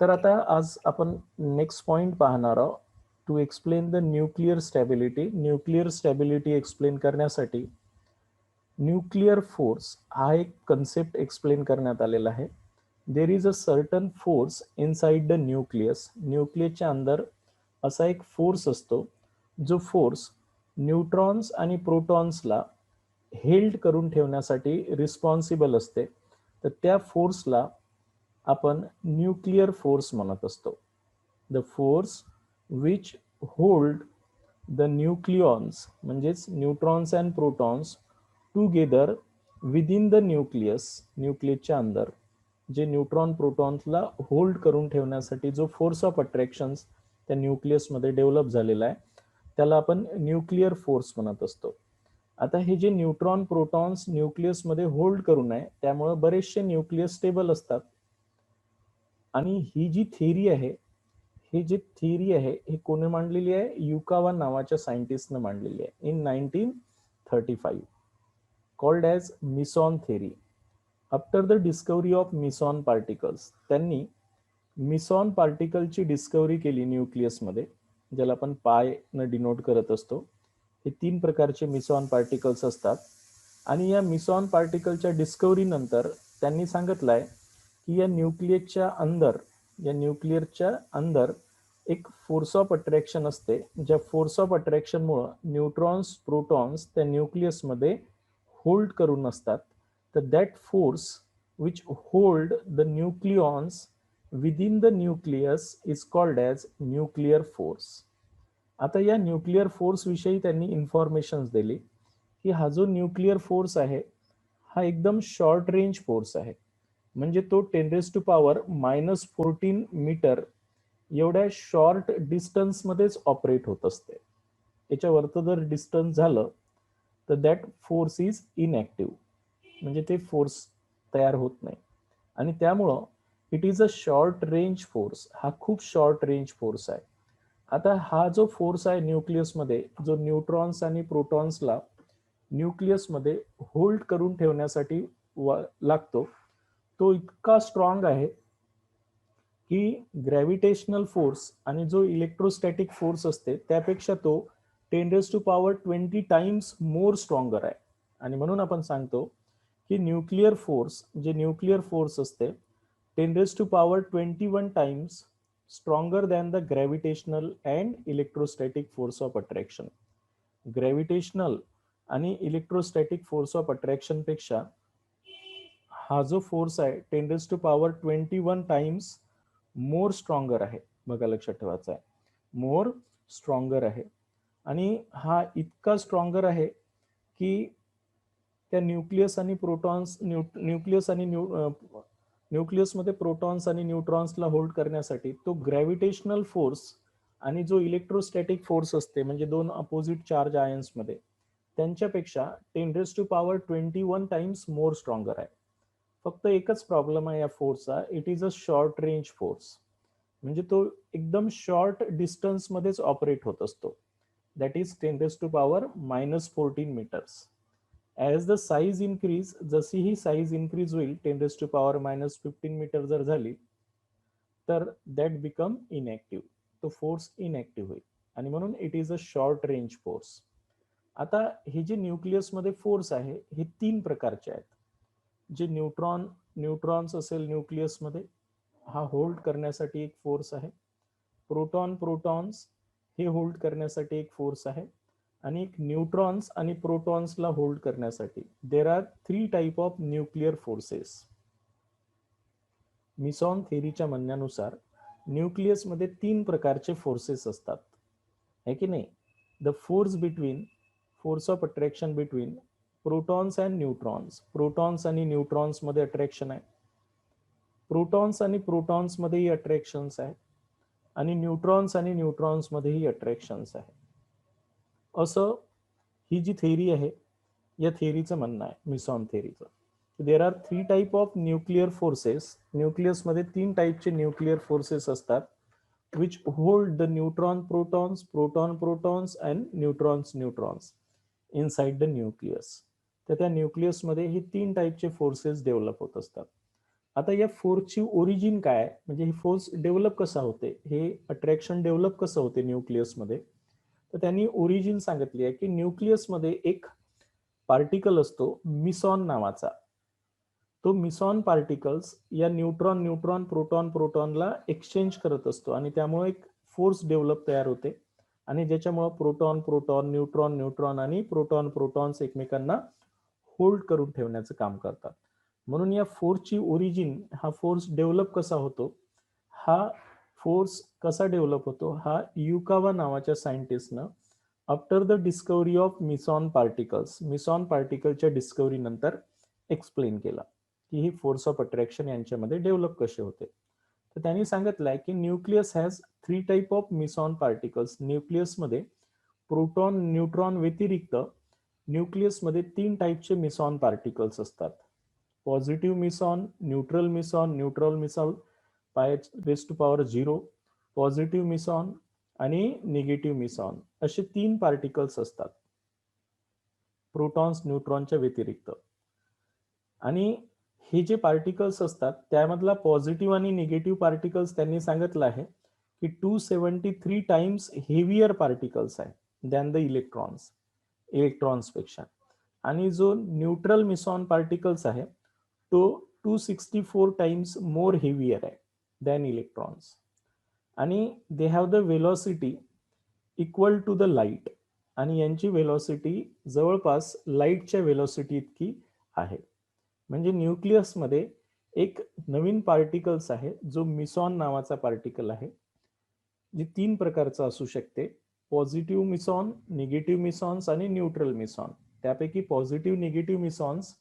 तर आता आज आपण नेक्स्ट पॉइंट पाहणार आहोत. To explain the nuclear stability. Nuclear stability explain करण्यासाठी न्यूक्लिअर फोर्स हा एक कन्सेप्ट एक्सप्लेन करण्यात आलेला आहे. There is a certain force inside the nucleus. न्यूक्लियसच्या अंदर असा एक फोर्स असतो, जो फोर्स न्यूट्रॉन्स आणि प्रोटॉन्सला हेल्ड करून ठेवण्यासाठी रिस्पॉन्सिबल असते. तर त्या फोर्सला आपण न्यूक्लिअर फोर्स म्हणत असतो. The force which hold the nucleons म्हणजेच neutrons and protons together within the nucleus. न्यूक्लियसच्या अंदर जे न्यूट्रॉन प्रोटॉन्सला होल्ड करून ठेवण्यासाठी जो फोर्स ऑफ अट्रॅक्शन त्या न्यूक्लियसमध्ये डेव्हलप झालेला आहे, त्याला आपण न्यूक्लिअर फोर्स म्हणत असतो. आता हे जे न्यूट्रॉन प्रोटॉन्स न्यूक्लियसमध्ये होल्ड करून आहे, त्यामुळे बरेचसे न्यूक्लियस स्टेबल असतात. आणि ही जी थिअरी आहे, ही जी थिअरी आहे ही कोणी मांडलेली आहे? युकावा नावाच्या सायंटिस्टने मांडलेली आहे in 1935, called as meson theory. After the discovery of meson particles, त्यांनी मिसॉन पार्टिकलची डिस्कवरी केली न्यूक्लियसमध्ये, ज्याला आपण पाय न डिनोट करत असतो. हे 3 प्रकारचे मिसॉन पार्टिकल्स असतात. आणि या मिसॉन पार्टिकलच्या डिस्कवरी नंतर त्यांनी सांगितलंय की या न्यूक्लियरच्या अंदर एक फोर्स ऑफ अट्रॅक्शन असते, ज्या फोर्स ऑफ अट्रॅक्शनमुळे न्यूट्रॉन्स प्रोटॉन्स त्या न्यूक्लियसमध्ये होल्ड करून असतात. तर that force which hold the nucleons within the nucleus is called as nuclear force. आता या न्यूक्लिअर फोर्स विषयी त्यांनी इन्फॉर्मेशन दिली की हा जो न्यूक्लिअर फोर्स आहे हा एकदम शॉर्ट रेंज फोर्स आहे. म्हणजे तो 10⁻⁻14 मीटर एवढ्या शॉर्ट डिस्टन्समध्येच ऑपरेट होत असते. याच्यावरचं जर डिस्टन्स झालं तर दॅट फोर्स इज इनॲक्टिव्ह, म्हणजे ते फोर्स तयार होत नाही. आणि त्यामुळं it is a short range force. हा खूप शॉर्ट रेंज फोर्स आहे. आता हा जो फोर्स आहे न्यूक्लियसमध्ये, जो न्यूट्रॉन्स आणि प्रोटॉन्सला न्यूक्लियसमध्ये होल्ड करून ठेवण्यासाठी लागतो, तो इतका स्ट्रॉंग आहे की ग्रॅव्हिटेशनल फोर्स आणि जो इलेक्ट्रोस्टॅटिक फोर्स असते त्यापेक्षा तो 10⁻20 टाइम्स मोर स्ट्रॉंगर आहे. आणि म्हणून आपण सांगतो की न्यूक्लिअर फोर्स, जे न्यूक्लिअर फोर्स असते 10⁻21 times stronger than the gravitational and electrostatic force of attraction. Gravitational आणि इलेक्ट्रोस्टॅटिक फोर्स ऑफ अट्रॅक्शन पेक्षा हा जो फोर्स आहे 10⁻21 टाइम्स मोर स्ट्रॉंगर आहे. बघा, लक्षात ठेवायचं आहे, मोर स्ट्रॉंगर आहे. आणि हा इतका स्ट्रॉंगर आहे की त्या न्यूक्लियस आणि प्रोटॉन्स न्यूक्लियसमध्ये प्रोटॉन्स आणि न्यूट्रॉन्सला होल्ड करण्यासाठी तो ग्रॅव्हिटेशनल फोर्स आणि जो इलेक्ट्रोस्टॅटिक फोर्स असते, म्हणजे 2 अपोजिट चार्ज आयन्समध्ये, त्यांच्यापेक्षा 10⁻21 टाइम्स मोर स्ट्रॉंगर आहे. फक्त एकच प्रॉब्लेम आहे या फोर्सचा, it is a short range force. म्हणजे तो एकदम शॉर्ट डिस्टन्समध्येच ऑपरेट होत असतो. That is 10⁻⁻14 metres. As the size increase, जशी ही साईज इन्क्रीज होईल 10⁻⁻15 मीटर जर झाली तर दॅट बिकम इनॲक्टिव्ह. तो फोर्स इनॲक्टिव्ह होईल आणि म्हणून it is a short range force. आता हे जे न्यूक्लियसमध्ये फोर्स आहे हे 3 प्रकारचे आहेत. जे न्यूट्रॉन्स असेल न्यूक्लियसमध्ये, हा होल्ड करण्यासाठी एक फोर्स आहे. प्रोटॉन्स हे होल्ड करण्यासाठी एक फोर्स आहे. आणि एक न्यूट्रॉन्स आणि प्रोटॉन्सला होल्ड करण्यासाठी. There are 3 type of nuclear forces. Meson थेरीच्या म्हणण्यानुसार न्यूक्लियसमध्ये 3 प्रकारचे फोर्सेस असतात, है की नाही? The force of attraction between protons and neutrons. Protons आणि न्यूट्रॉन्स मध्ये अट्रॅक्शन आहे. प्रोटॉन्स आणि प्रोटॉन्स मध्येही अट्रॅक्शन्स आहे. आणि न्यूट्रॉन्स आणि न्यूट्रॉन्स मध्येही अट्रॅक्शन्स आहे. असं ही जी थेरी आहे, या थेरीचं म्हणणं आहे, मिसॉन थेरीचं. There are 3 type of nuclear forces. न्यूक्लियसमध्ये 3 टाइपचे न्यूक्लिअर फोर्सेस असतात, which hold the neutron protons, proton protons and neutrons inside the nucleus. तर त्या न्यूक्लियसमध्ये हे 3 टाईपचे फोर्सेस डेव्हलप होत असतात. आता या फोर्सची ओरिजिन काय, म्हणजे ही फोर्स डेव्हलप कसा होते, हे अट्रॅक्शन डेव्हलप कसं होते न्यूक्लियसमध्ये, तर त्यांनी ओरिजिन सांगितली आहे की न्यूक्लियसमध्ये एक पार्टिकल असतो मिसॉन नावाचा. तो मिसॉन पार्टिकल्स या न्यूट्रॉन न्यूट्रॉन प्रोटॉन प्रोटॉनला एक्सचेंज करत असतो आणि त्यामुळे एक फोर्स डेव्हलप तयार होते आणि ज्याच्यामुळे प्रोटॉन प्रोटॉन न्यूट्रॉन न्यूट्रॉन आणि प्रोटॉन प्रोटॉन्स एकमेकांना होल्ड करून ठेवण्याचं काम करतात. म्हणून या फोर्सची ओरिजिन, हा फोर्स डेव्हलप कसा होतो, हा फोर्स कसा डेव्हलप होतो, हा युकावा नावाच्या सायंटिस्टनं after the discovery of meson पार्टिकलच्या डिस्कवरी नंतर एक्सप्लेन केला की ही फोर्स ऑफ अट्रॅक्शन यांच्यामध्ये डेव्हलप कसे होते. तर त्यांनी सांगितलंय की nucleus has 3 type of meson particles. न्यूक्लियसमध्ये प्रोटॉन न्यूट्रॉन व्यतिरिक्त न्यूक्लियसमध्ये 3 टाईपचे मिसॉन पार्टिकल्स असतात. Positive meson, neutral meson pi raise to power 0, positive meson आणि निगेटिव्ह मिसॉन, असे 3 पार्टिकल्स असतात प्रोटॉन्स न्यूट्रॉनच्या व्यतिरिक्त. आणि हे जे पार्टिकल्स असतात त्यामधला पॉझिटिव्ह आणि निगेटिव्ह पार्टिकल्स त्यांनी सांगितलं आहे की 273 टाइम्स हेवियर पार्टिकल्स आहे दॅन द इलेक्ट्रॉन्सपेक्षा. आणि जो न्यूट्रल मिसॉन पार्टिकल्स आहे तो 264 टाइम्स मोर हेवियर आहे दॅन इलेक्ट्रॉन्स. आणि they have the velocity equal to the light, आणि यांची वेलॉसिटी जवळपास लाईटच्या वेलॉसिटी इतकी आहे. म्हणजे न्यूक्लियसमध्ये एक नवीन पार्टिकल्स आहे जो मिसॉन नावाचा पार्टिकल आहे, जी 3 प्रकारचा असू शकते: पॉझिटिव्ह मिसॉन, निगेटिव्ह मिसॉन्स आणि न्यूट्रल मिसॉन. त्यापैकी positive negative mesons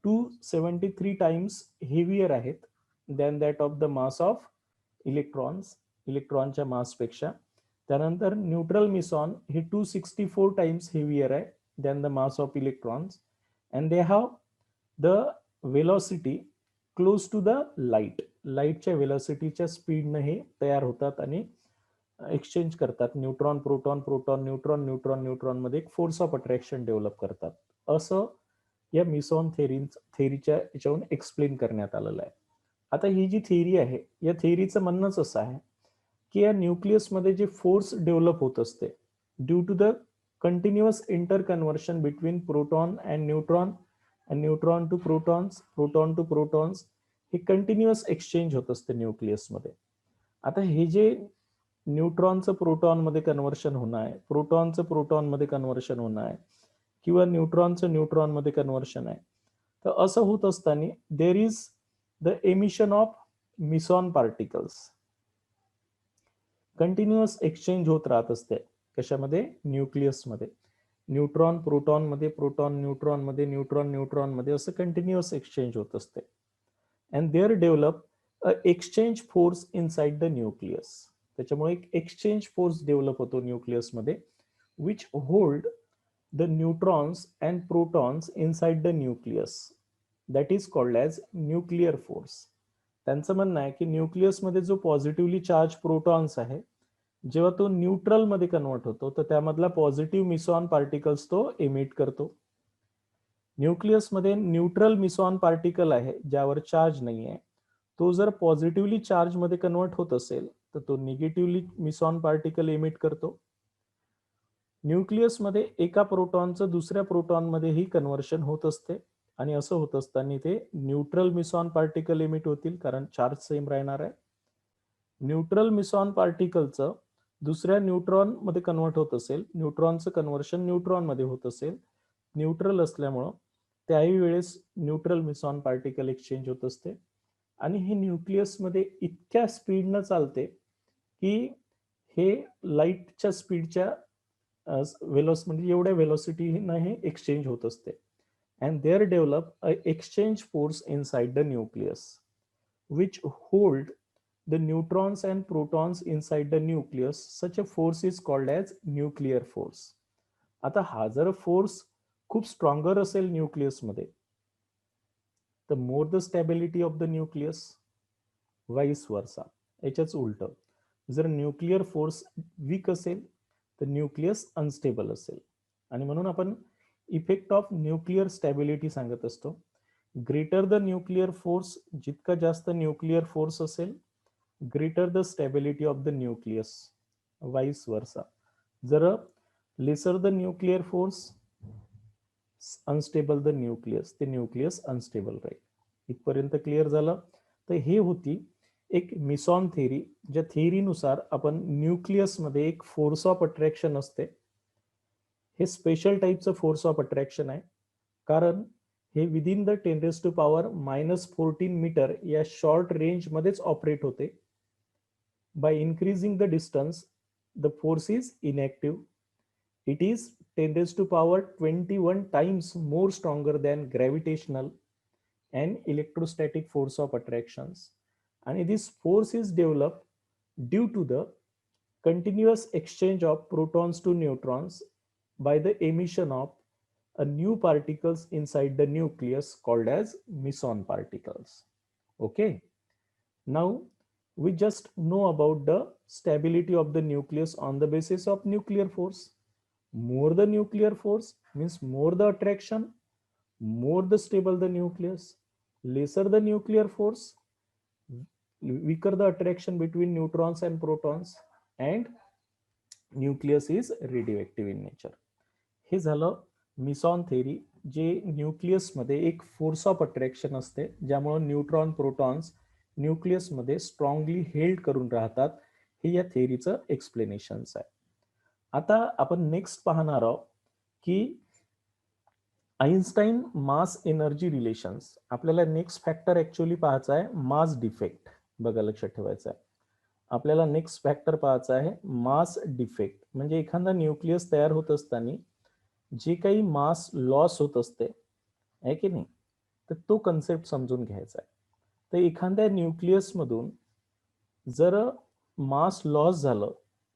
273 times heavier आहेत than that of the mass of इलेक्ट्रॉनच्या मासपेक्षा. त्यानंतर न्यूट्रल मिसॉन हे 264 टाइम्स हेवियर आहे than the mass of electrons, and they have the velocity close to the लाईटच्या वेलॉसिटीच्या स्पीडनं हे तयार होतात आणि एक्सचेंज करतात. Neutron proton proton neutron neutron neutron मध्ये एक फोर्स ऑफ अट्रॅक्शन डेव्हलप करतात, असं या मिसॉन थेरीच्या याच्यावरून एक्सप्लेन करण्यात आलेलं आहे. आता ही जी थेरी आहे या थेरीचं म्हणणंच असं आहे की या न्यूक्लियसमध्ये जे फोर्स डेव्हलप होत असते due to the continuous interconversion between proton and neutron to protons, हे कंटिन्युअस एक्सचेंज होत असते न्यूक्लियसमध्ये. आता हे जे न्यूट्रॉनचं प्रोटॉनमध्ये कन्व्हर्शन होणं आहे, प्रोटॉनचं प्रोटॉनमध्ये कन्व्हर्शन होणं आहे, किंवा न्यूट्रॉनचं न्यूट्रॉनमध्ये कन्व्हर्शन आहे, तर असं होत असताना there is the emission of meson particles. Continuous exchange होत राहत असते. कशामध्ये? न्यूक्लियसमध्ये. न्यूट्रॉन प्रोटॉन मध्ये, प्रोटॉन न्यूट्रॉन मध्ये, न्यूट्रॉन न्यूट्रॉन मध्ये, असं कंटिन्युअस एक्सचेंज होत असते. And there develop a exchange force inside the nucleus. त्याच्यामुळे एक एक्सचेंज फोर्स डेव्हलप होतो न्यूक्लियसमध्ये, which hold the neutrons and protons inside the nucleus. That is called as nuclear force. त्यांचं म्हणणं आहे की न्यूक्लियसमध्ये जो पॉझिटिव्हली चार्ज प्रोटॉन्स आहे, जेव्हा तो न्यूट्रल मध्ये कन्वर्ट होतो तर त्यामधला पॉझिटिव्ह मिसॉन पार्टिकल्स तो एमिट करतो. न्यूक्लियसमध्ये न्यूट्रल मिसॉन पार्टिकल आहे ज्यावर चार्ज नाही आहे, तो जर पॉझिटिव्हली चार्ज मध्ये कन्वर्ट होत असेल तर तो निगेटिव्हली मिसॉन पार्टिकल एमिट करतो. न्यूक्लियसमध्ये एका प्रोटॉनचं दुसऱ्या प्रोटॉनमध्येही कन्व्हर्शन होत असते आणि असं होत असताना ते न्यूट्रल मिसॉन पार्टिकल एमिट होतील, कारण चार्ज सेम राहणार आहे. न्यूट्रल मिसॉन पार्टिकलचं दुसऱ्या न्यूट्रॉन मध्ये कन्वर्ट होत असेल, न्यूट्रॉनचं कन्व्हर्शन न्यूट्रॉन मध्ये होत असेल, न्यूट्रल असल्यामुळं त्याही वेळेस न्यूट्रल मिसॉन पार्टिकल एक्सचेंज होत असते. आणि हे न्यूक्लियसमध्ये इतक्या स्पीडनं चालते की हे लाईटच्या स्पीडच्या म्हणजे एवढ्या वेलॉसिटीनं हे एक्सचेंज होत असते. And there develop a exchange force inside the nucleus which hold the neutrons and protons inside the nucleus. Such a force is called as nuclear force. आता हा जर फोर्स खूप स्ट्रॉंगर असेल न्यूक्लियसमध्ये तर more the stability of the nucleus, vice versa. याच्याच उलट, जर न्यूक्लिअर फोर्स वीक असेल तर न्यूक्लियस अनस्टेबल असेल. आणि म्हणून आपण इफेक्ट ऑफ न्यूक्लिअर स्टॅबिलिटी सांगत असतो. ग्रेटर द न्यूक्लिअर फोर्स, जितका जास्त न्यूक्लिअर फोर्स असेल, greater the stability of the nucleus, vice versa. जर lesser the nuclear force, unstable the nucleus, ते न्यूक्लियस अनस्टेबल राहील. इथपर्यंत क्लिअर झालं. तर हे होती एक मिसॉन थेरी, ज्या थेरीनुसार आपण न्यूक्लियसमध्ये एक फोर्स ऑफ अट्रॅक्शन असते. हे स्पेशल टाईपचं फोर्स ऑफ अट्रॅक्शन आहे, कारण हे विदिन द 10⁻⁻14 मीटर या शॉर्ट रेंजमध्येच ऑपरेट होते. By increasing the distance the force is inactive. It is 10⁻21 times more stronger than gravitational and electrostatic force of attractions, and this force is developed due to the continuous exchange of protons to neutrons by the emission of a new particles inside the nucleus called as meson particles. Okay, now we just know about the stability of the nucleus on the basis of nuclear force. More the nuclear force means more the attraction, more the stable the nucleus. Lesser the nuclear force, weaker the attraction between neutrons and protons, and nucleus is radioactive in nature. हे झालं meson theory, जे न्यूक्लियसमध्ये एक force of attraction असते, ज्यामुळे neutron protons न्यूक्लियसमध्ये strongly held करून राहतात. हे या थेरीचं एक्सप्लेनेशन्स आहे. आता आपण नेक्स्ट पाहणार आहोत की आइन्स्टाईन मास एनर्जी रिलेशन्स. आपल्याला नेक्स्ट फॅक्टर ऍक्च्युअली पाहायचा आहे मास डिफेक्ट. बघा, लक्षात ठेवायचं आहे. आपल्याला नेक्स्ट फॅक्टर पाहायचा आहे मास डिफेक्ट. म्हणजे एखादा न्यूक्लियस तयार होत असताना जे काही मास लॉस होत असते, आहे की नाही, तर तो कन्सेप्ट समजून घ्यायचा आहे. तर एखाद्या न्यूक्लियसमधून जर मास लॉस झालं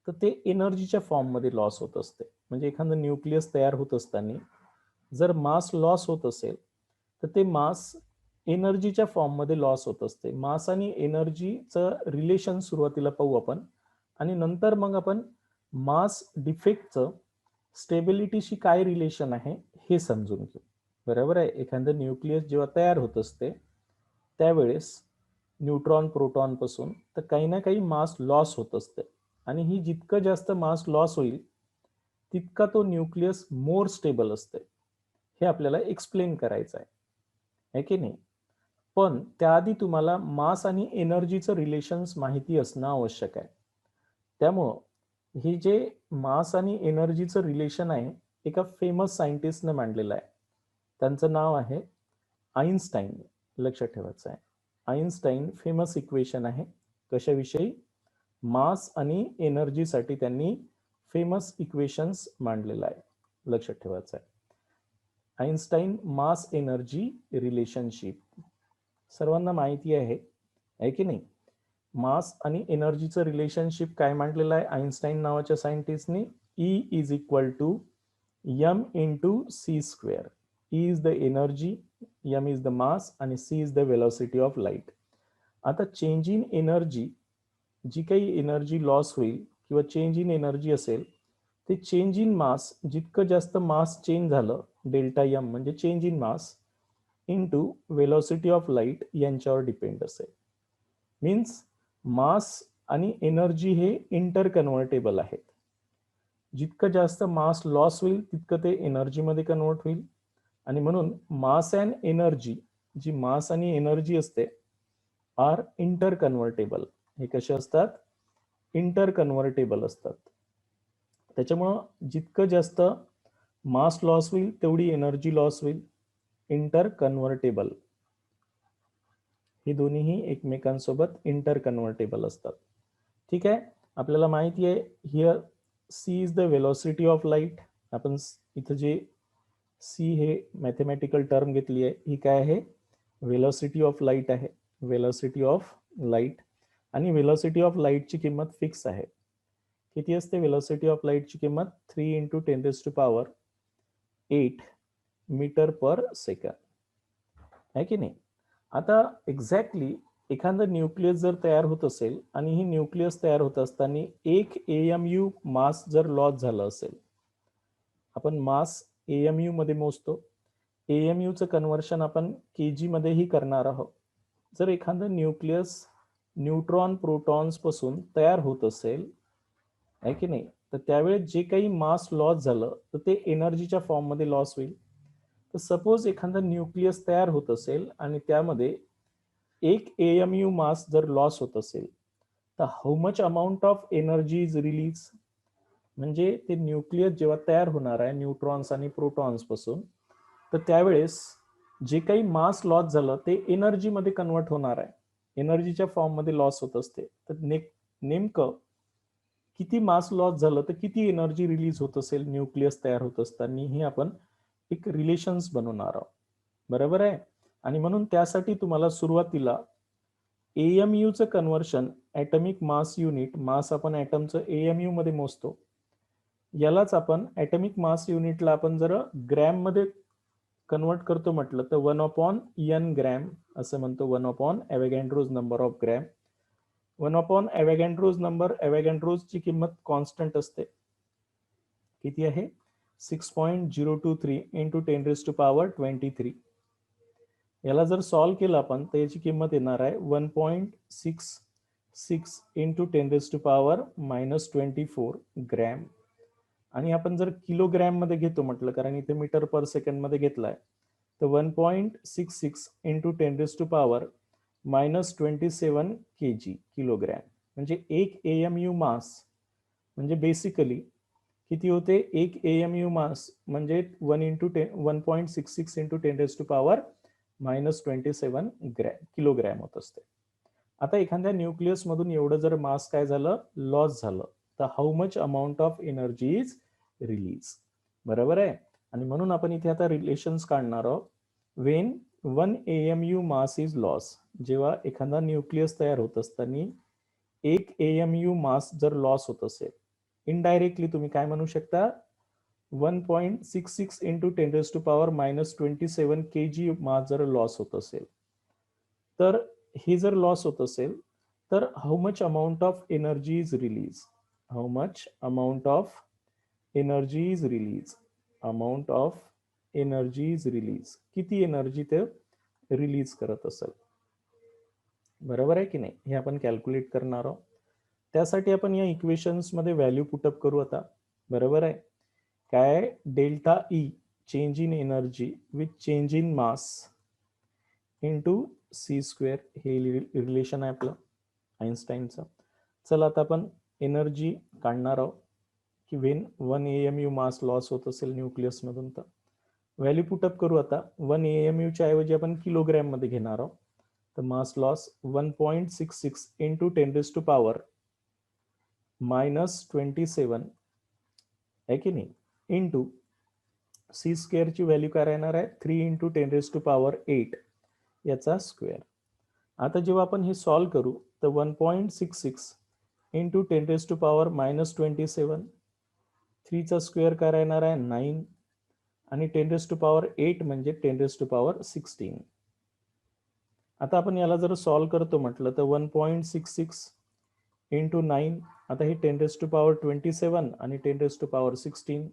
तर ते एनर्जीच्या फॉर्ममध्ये लॉस होत असते. म्हणजे एखादं न्यूक्लियस तयार होत असताना जर मास लॉस होत असेल तर ते मास एनर्जीच्या फॉर्ममध्ये लॉस होत असते. मास आणि एनर्जीचं रिलेशन सुरुवातीला पाहू आपण, आणि नंतर मग आपण मास डिफेक्टचं स्टेबिलिटीशी काय रिलेशन आहे हे समजून घेऊ. बरोबर आहे. एखादं न्यूक्लियस जेव्हा तयार होत असते त्यावेळेस न्यूट्रॉन प्रोटॉन पासून तर काही ना काही मास लॉस होत असते, आणि ही जितकं जास्त मास लॉस होईल तितका तो न्यूक्लियस मोर स्टेबल असते. हे आपल्याला एक्सप्लेन करायचं आहे की नाही. पण त्याआधी तुम्हाला मास आणि एनर्जीचं रिलेशन्स माहिती असणं आवश्यक आहे. त्यामुळं हे जे मास आणि एनर्जीचं रिलेशन आहे एका फेमस सायंटिस्टने मांडलेलं आहे. त्यांचं नाव आहे आइन्स्टाईन. लक्षात ठेवायचं आहे. आइन्स्टाईन फेमस इक्वेशन आहे. कशाविषयी? मास आणि एनर्जीसाठी त्यांनी फेमस इक्वेशन्स मांडलेलं आहे. लक्षात ठेवायचं आहे. आइन्स्टाईन मास एनर्जी रिलेशनशिप सर्वांना माहिती आहे की नाही. मास आणि एनर्जीचं रिलेशनशिप काय मांडलेलं आहे आइन्स्टाईन नावाच्या सायंटिस्टनी? E is equal to m into C square. E is the energy, m is the mass आणि c is the velocity of light. आता चेंज इन एनर्जी, जी काही एनर्जी लॉस होईल किंवा चेंज इन एनर्जी असेल ते चेंज इन मास, जितकं जास्त मास चेंज झालं डेल्टा m म्हणजे change in mass into velocity of light यांच्यावर डिपेंड असेल. मीन्स मास आणि एनर्जी हे इंटर कन्व्हर्टेबल आहेत. जितकं जास्त मास लॉस होईल तितकं ते एनर्जीमध्ये कन्वर्ट होईल, आणि म्हणून मास अँड एनर्जी, जी मास आणि एनर्जी असते, आर इंटर कन्व्हर्टेबल. हे कसे असतात? इंटर कन्व्हर्टेबल असतात. त्याच्यामुळं जितकं जास्त मास लॉस होईल तेवढी एनर्जी लॉस होईल. इंटर कन्व्हर्टेबल हे दोन्हीही एकमेकांसोबत इंटर कन्व्हर्टेबल असतात. ठीक आहे. आपल्याला माहिती आहे here C is the velocity of light. आपण इथं जे सी हे मॅथमॅटिकल टर्म घेतली आहे, ही काय आहे? वेलोसिटी ऑफ लाईट आहे. Velocity of light. आणि वेलोसिटी ऑफ लाईटची किंमत फिक्स आहे. किती असते वेलोसिटी ऑफ लाईटची किंमत? 3 × 10⁸ मीटर पर सेकंड, आहे की नाही. आता एक्झॅक्टली एखादं न्यूक्लियस जर तयार होत असेल आणि ही न्यूक्लियस तयार होत असताना 1 AMU मास जर लॉस झालं असेल, आपण मास AMU मध्ये मोजतो. AMU चं कन्व्हर्शन आपण kg मध्येही करणार आहोत. जर एखादं न्यूक्लियस न्यूट्रॉन प्रोटॉन्स पासून तयार होत असेल, आहे की नाही, तर त्यावेळेस जे काही मास लॉस झालं तर ते एनर्जीच्या फॉर्म मध्ये लॉस होईल. तर सपोज एखादा न्यूक्लियस तयार होत असेल आणि त्यामध्ये एक AMU मास जर लॉस होत असेल तर how much amount of energy is release, म्हणजे ते न्यूक्लियस जेव्हा तयार होणार आहे न्यूट्रॉन्स आणि प्रोटॉन्स पासून, तर त्यावेळेस जे काही मास लॉस झालं ते एनर्जी मध्ये कन्वर्ट होणार आहे, एनर्जीच्या फॉर्म मध्ये लॉस होत असते. तर नेमकं किती मास लॉस झालं तर किती एनर्जी रिलीज होत असेल न्यूक्लियस तयार होत असताना, हे आपण एक रिलेशन्स बनवणार आहोत. बरोबर आहे. आणि म्हणून त्यासाठी तुम्हाला सुरुवातीला AMU चं कन्व्हर्शन, ऍटॉमिक मास युनिट, मास आपण ऍटमचं AMU मध्ये मोजतो, यालाच आपण ऍटॉमिक मास युनिटला आपण जर ग्रॅम मध्ये कन्वर्ट करतो म्हटलं तर 1/n ग्रॅम असं म्हणतो. 1/, ॲव्होगॅड्रोज नंबर ऑफ ग्रॅम. 1/, ॲव्होगॅड्रोज नंबर, ॲव्होगॅड्रोजची किंमत कॉन्स्टंट असते. किती आहे? 6.023 इंटू 10⁻23. याला जर सॉल्व केलं आपण तर याची किंमत येणार आहे 1.66 इंटू 10⁻24 ग्रॅम. आणि आपण जर किलोग्रॅम मध्ये घेतो म्हटलं, कारण इथे मीटर पर सेकंड मध्ये घेतलाय, तर 1.66 इंटू 10⁻27 kg किलोग्रॅम. म्हणजे एक AMU मास म्हणजे बेसिकली किती होते? एक AMU मास म्हणजे 1.66 इंटू 10⁻27 किलोग्रॅम होत असते. आता एखाद्या न्यूक्लियस मधून एवढं जर मास काय झालं, लॉस झालं, तर how much amount of energy is release. बरोबर आहे. आणि म्हणून आपण इथे आता रिलेशन्स काढणार आहोत. Wien 1 AMU mass is loss, जेव्हा एखादा न्यूक्लियस तयार होत असताना एक AMU मास जर लॉस होत असेल, इनडायरेक्टली तुम्ही काय म्हणू शकता, 1.66 इंटू 10⁻27 kg मास जर लॉस होत असेल, तर हे जर लॉस होत असेल तर how much amount of energy is release, how much amount of energy is release, amount of energy is release, किती एनर्जी ते रिलीज करत असेल. बरोबर आहे की नाही, हे आपण कॅल्क्युलेट करणार आहोत. त्यासाठी आपण या इक्वेशन्स मध्ये व्हॅल्यू पुटअप करू आता. बरोबर आहे. काय? Delta E change in energy with change in mass into C square, हे रिलेशन आहे आपलं आइन्स्टाईनचं. चला आता आपण एनर्जी काढणार आहोत की वेन 1 AMU मास लॉस होत असेल न्यूक्लियस मधून, तर व्हॅल्यू पुटअप करू आता. 1 AMU च्या ऐवजी आपण किलोग्रॅम मध्ये घेणार आहोत. तर मास लॉस 1.66 इंटू 10⁻27 आहे की नाही, इंटू सी स्क्वेअरची व्हॅल्यू काय राहणार आहे, 3 इंटू 10⁸ याचा स्क्वेअर. आता जेव्हा आपण हे सॉल्व करू तर 1.66 इंटू 10⁻27, 3 चा स्क्वेअर काय राहणार आहे, 9, आणि 10⁸ म्हणजे 10⁻16. आता आपण याला जर सॉल्व करतो म्हटलं तर 1.66 इंटू 9, आता हे 10⁻27 आणि 10⁻16,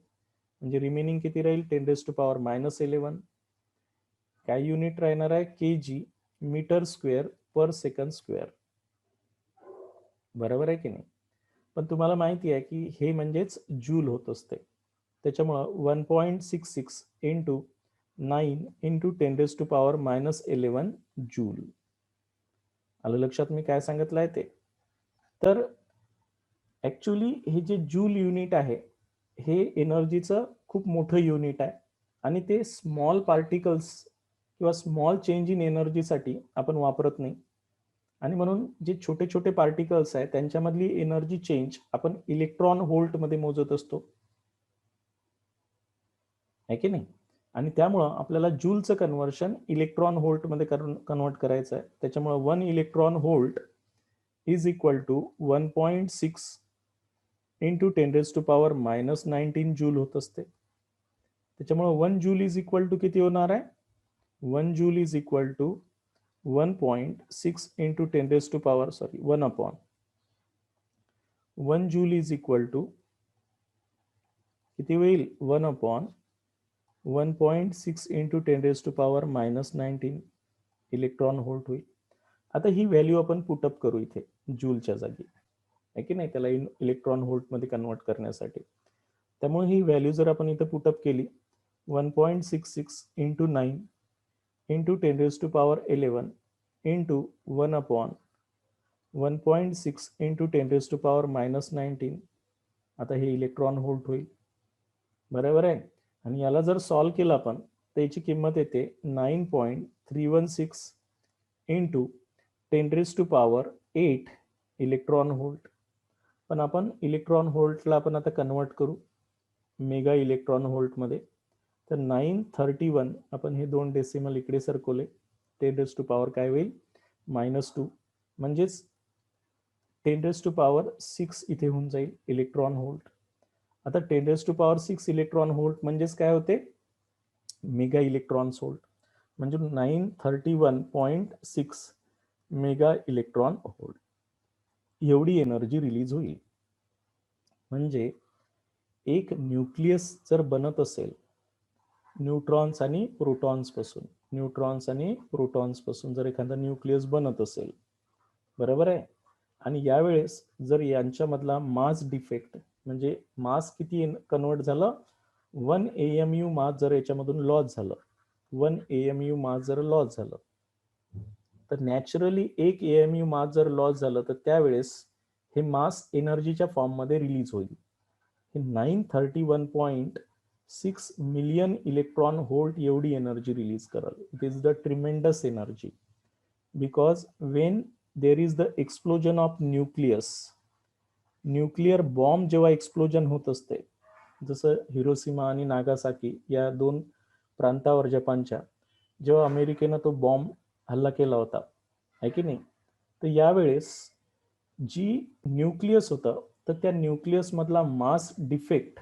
म्हणजे रिमेनिंग किती राहील, 10⁻11. काय युनिट राहणार आहे, kg, मीटर स्क्वेअर पर सेकंड स्क्वेअर. बरोबर आहे की नाही. पण तुम्हाला माहिती आहे की हे म्हणजेच जूल होत असते. त्याच्यामुळं 1.66 इंटू 9 इंटू 10⁻11 जूल. आलं लक्षात मी काय सांगितलं आहे ते. तर ऍक्च्युली हे जे जूल युनिट आहे हे एनर्जीचं खूप मोठं युनिट आहे, आणि ते स्मॉल पार्टिकल्स किंवा स्मॉल चेंज इन एनर्जीसाठी आपण वापरत नाही. आणि म्हणून जे छोटे छोटे पार्टिकल्स आहेत त्यांच्यामधली एनर्जी चेंज आपण इलेक्ट्रॉन व्होल्ट मध्ये मोजत असतो, आहे की नाही. आणि त्यामुळं आपल्याला जूलचं कन्व्हर्शन इलेक्ट्रॉन व्होल्ट मध्ये कन्वर्ट करायचं आहे. त्याच्यामुळे 1 electron volt is equal to 1.6 into 10⁻19 joule होत असते. त्याच्यामुळे 1 जूल इज इक्वल टू किती होणार आहे, 1 joule is equal to 1.6 into 1 joule is equal to किती होईल, 1/10⁻⁻⁰ 1.6 इंटू 10⁻⁻19 इलेक्ट्रॉन व्होल्ट होईल. आता ही व्हॅल्यू आपण पुटअप करू इथे जूलच्या जागी, आहे की नाही, त्याला इलेक्ट्रॉन व्होल्ट मध्ये कन्वर्ट करण्यासाठी. त्यामुळे ही व्हॅल्यू जर आपण इथे पुटअप केली 1.66 इंटू 9 इंटू 10⁻11 इंटू 1/1.6 इंटू 10⁻⁻19, आता हे इलेक्ट्रॉन व्होल्ट होईल. बरोबर आहे. आणि याला जर सॉल्व्ह केलं आपण तर याची किंमत येते 9.316 इंटू 10⁸ इलेक्ट्रॉन व्होल्ट. पण आपण इलेक्ट्रॉन व्होल्टला आपण आता कन्वर्ट करू मेगा इलेक्ट्रॉन व्होल्ट मध्ये. तर 931 आपण हे 2 डेसिमल इकडे सरकवले, 10⁻⁻ काय होईल -2, म्हणजेच 10⁻6 इथे होऊन जाईल इलेक्ट्रॉन व्होल्ट. आता 10⁻6 इलेक्ट्रॉन व्होल्ट म्हणजेच काय होते मेगा इलेक्ट्रॉन व्होल्ट, म्हणजे 931.6 मेगा इलेक्ट्रॉन व्होल्ट एवढी एनर्जी रिलीज होईल. म्हणजे एक न्यूक्लियस जर बनत असेल न्यूट्रॉन्स आणि प्रोटॉन्स पासून जर एखादा न्यूक्लियस बनत असेल, बरोबर आहे, आणि यावेळेस जर यांच्यामधला मास डिफेक्ट म्हणजे मास किती कन्वर्ट झालं 1 AMU मास जर याच्यामधून लॉस झालं, 1 AMU मास जर लॉस झालं, तर नॅचरली 1 AMU मास जर लॉस झालं तर त्यावेळेस हे मास एनर्जीच्या फॉर्म मध्ये रिलीज होईल. हे 931.6 मिलियन इलेक्ट्रॉन व्होल्ट एवढी एनर्जी रिलीज करल. It is the tremendous energy, because when there is the explosion of nuclear bomb जेव्हा एक्सप्लोजन होत असते, जसं हिरोशिमा आणि नागासाकी या 2 प्रांतावर जपानच्या, जेव्हा अमेरिकेनं तो बॉम्ब हल्ला केला होता, आहे की नाही, तर यावेळेस जी न्यूक्लियस होतं तर त्या न्यूक्लियस मधला मास डिफेक्ट,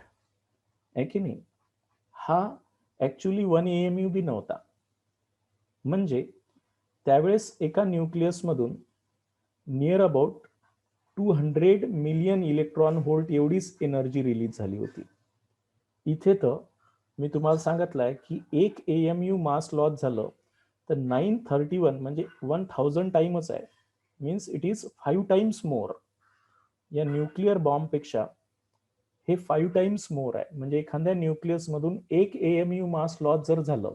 आहे की नाही, हा ऍक्च्युली 1 AMU बी नव्हता. म्हणजे त्यावेळेस एका न्यूक्लियस मधून near about 200 million electron volt एवढीच एनर्जी रिलीज झाली होती. इथे तर मी तुम्हाला सांगितलंय की 1 AMU मास लॉस झालं तर 931 म्हणजे 1000 टाइमच आहे, means it is 5 times more. या न्यूक्लिअर बॉम्ब पेक्षा हे 5 टाइम्स मोर आहे. म्हणजे एखाद्या न्यूक्लियस मधून 1 AMU मास लॉस जर झालं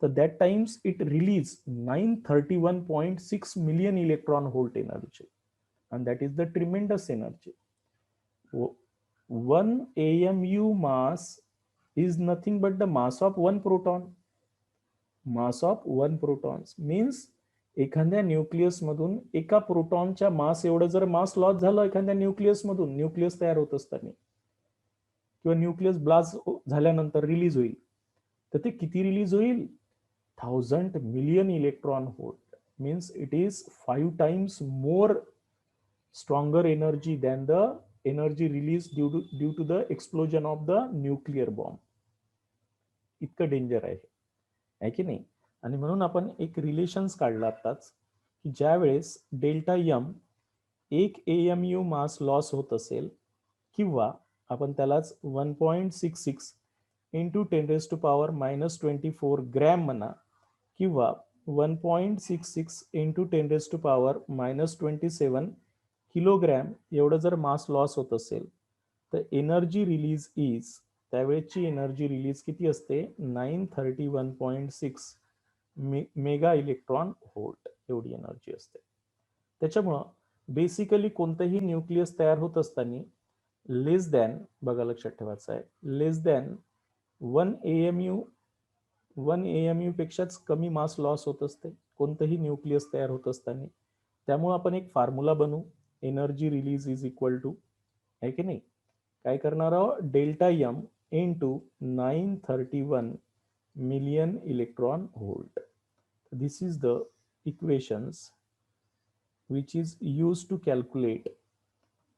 तर that times it release 931.6 million electron volt energy, and that is the tremendous energy. 1 AMU mass is nothing but the mass of 1 proton. Mass of 1 protons means एखाद्या nucleus मधून एका प्रोटॉनच्या मास एवढं जर mass loss झालं एखाद्या न्यूक्लियस मधून, nucleus तयार होत असताना किंवा न्यूक्लियस ब्लास्ट झाल्यानंतर रिलीज होईल, तर ते किती रिलीज होईल 1000 million electron volt. Means it is 5 times more stronger energy than the energy released due to the explosion of the nuclear bomb. इतकं डेंजर आहे की नाही. आणि म्हणून आपण एक रिलेशन्स काढला आताच की ज्या वेळेस delta M 1 AMU mass loss होत असेल, किंवा आपण त्यालाच 1.66 इंटू 10⁻⁻24 ग्रॅम म्हणा, किंवा 1.66 इंटू 10⁻⁻27 किलोग्रॅम एवढं जर मास लॉस होत असेल तर एनर्जी रिलीज इज, त्यावेळेची एनर्जी रिलीज किती असते 931.6 मेगा इलेक्ट्रॉन व्होल्ट एवढी एनर्जी असते. त्याच्यामुळं बेसिकली कोणतंही न्यूक्लियस तयार होत असताना लेस दॅन, बघा लक्षात ठेवायचं आहे, लेस दॅन 1 AMU पेक्षाच कमी मास लॉस होत असते कोणतंही न्यूक्लियस तयार होत असताना. त्यामुळे आपण एक फॉर्म्युला बनवू, energy release is equal to, आहे की नाही, काय करणार आहोत delta M into 931 million electron volt. This is the equations which is used to calculate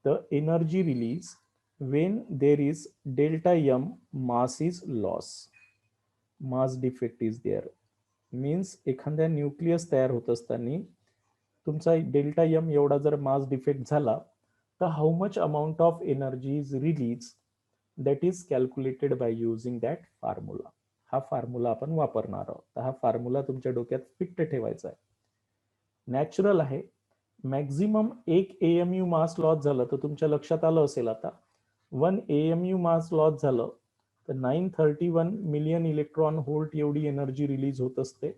the energy release when there is delta m mass is loss, mass defect is there. means एखाद्या nucleus तयार होत असताना तुमचा delta M एवढा जर mass defect झाला तर how much amount of energy is release, that is calculated by using that formula. हा फॉर्म्युला आपण वापरणार आहोत. तर हा फॉर्म्युला तुमच्या डोक्यात फिट ठेवायचा आहे. नॅचरल आहे. मॅक्झिमम 1 AMU मास लॉस झालं तर तुमच्या लक्षात आलं असेल आता 1 AMU मास लॉस झालं तर 931 मिलियन इलेक्ट्रॉन व्होल्ट एवढी एनर्जी रिलीज होत असते.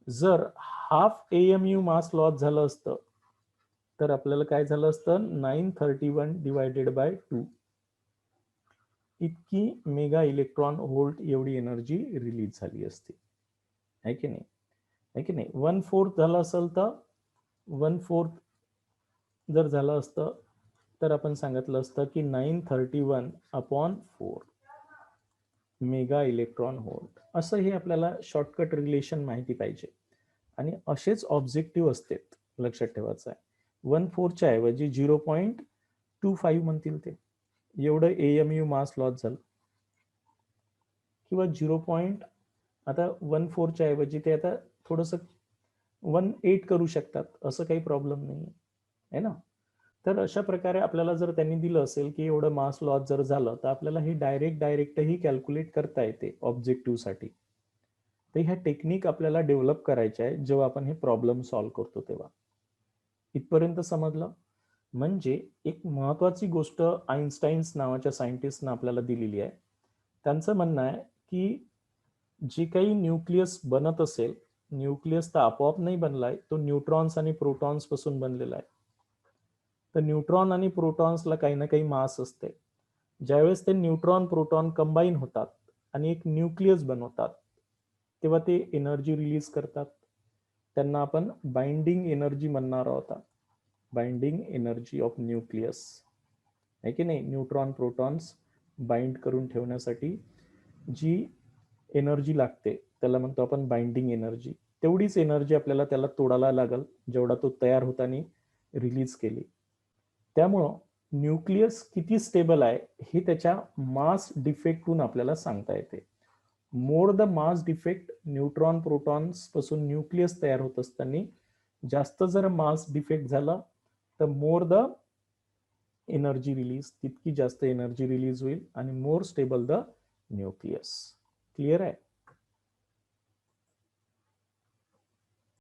जर हाफ AMU मास लॉस झालं असतं तर आपल्याला काय झालं असतं 931 डिवायडेड बाय 2 इतकी मेगा इलेक्ट्रॉन व्होल्ट एवढी एनर्जी रिलीज झाली असती. आहे की नाही? आहे की नाही? 1/4 झालं असेल तर 1/4 जर झालं असतं तर आपण सांगितलं असतं की 931/4 मेगा इलेक्ट्रॉन व्होल्ट. असं हे आपल्याला शॉर्टकट रिलेशन माहिती पाहिजे आणि असेच ऑब्जेक्टिव्ह असते. लक्षात ठेवायचं आहे. 1/4च्या ऐवजी 0.25 म्हणतील ते एवढं AMU मास लॉस झालं किंवा 0. आता 1/4च्या ऐवजी ते आता थोडंसं 1/8 करू शकतात. असं काही प्रॉब्लेम नाही आहे ना. तर अशा प्रकारे आपल्याला जर त्यांनी दिलं असेल की एवढं मास लॉस जर झालं तर आपल्याला ही डायरेक्टही कॅल्क्युलेट करता येते ऑब्जेक्टिव्हसाठी. तर ह्या टेक्निक आपल्याला डेव्हलप करायच्या आहे जेव्हा आपण हे प्रॉब्लेम सॉल्व्ह करतो तेव्हा. इथपर्यंत समजलं? म्हणजे एक महत्वाची गोष्ट आईन्स्टाईन्स नावाच्या सायंटिस्टनं आपल्याला दिलेली आहे. त्यांचं म्हणणं आहे की जे काही न्यूक्लियस बनत असेल, न्यूक्लियस तर आपोआप नाही बनलाय, तो न्यूट्रॉन्स आणि प्रोटॉन्स पासून बनलेला आहे. तर न्यूट्रॉन आणि प्रोटॉन्सला काही ना काही मास असते. ज्यावेळेस ते न्यूट्रॉन प्रोटॉन कंबाईन होतात आणि एक न्यूक्लियस बनवतात तेव्हा ते एनर्जी रिलीज करतात. त्यांना आपण बाइंडिंग एनर्जी म्हणणार आहोत. बाइंडिंग एनर्जी ऑफ न्यूक्लियस आहे की नाही. न्यूट्रॉन प्रोटॉन्स बाइंड करून ठेवण्यासाठी जी एनर्जी लागते त्याला म्हणतो आपण बाइंडिंग एनर्जी. तेवढीच एनर्जी आपल्याला त्याला तोडायला लागल जेवढा तो तयार होताना रिलीज केली. त्यामुळं न्यूक्लियस किती स्टेबल आहे हे त्याच्या मास डिफेक्टहून आपल्याला सांगता येते. More the mass defect neutron protons पासून न्यूक्लियस तयार होत असताना जास्त जर मास डिफेक्ट झाला तर मोर द एनर्जी रिलीज, तितकी जास्त एनर्जी रिलीज होईल आणि more stable the nucleus. Clear आहे?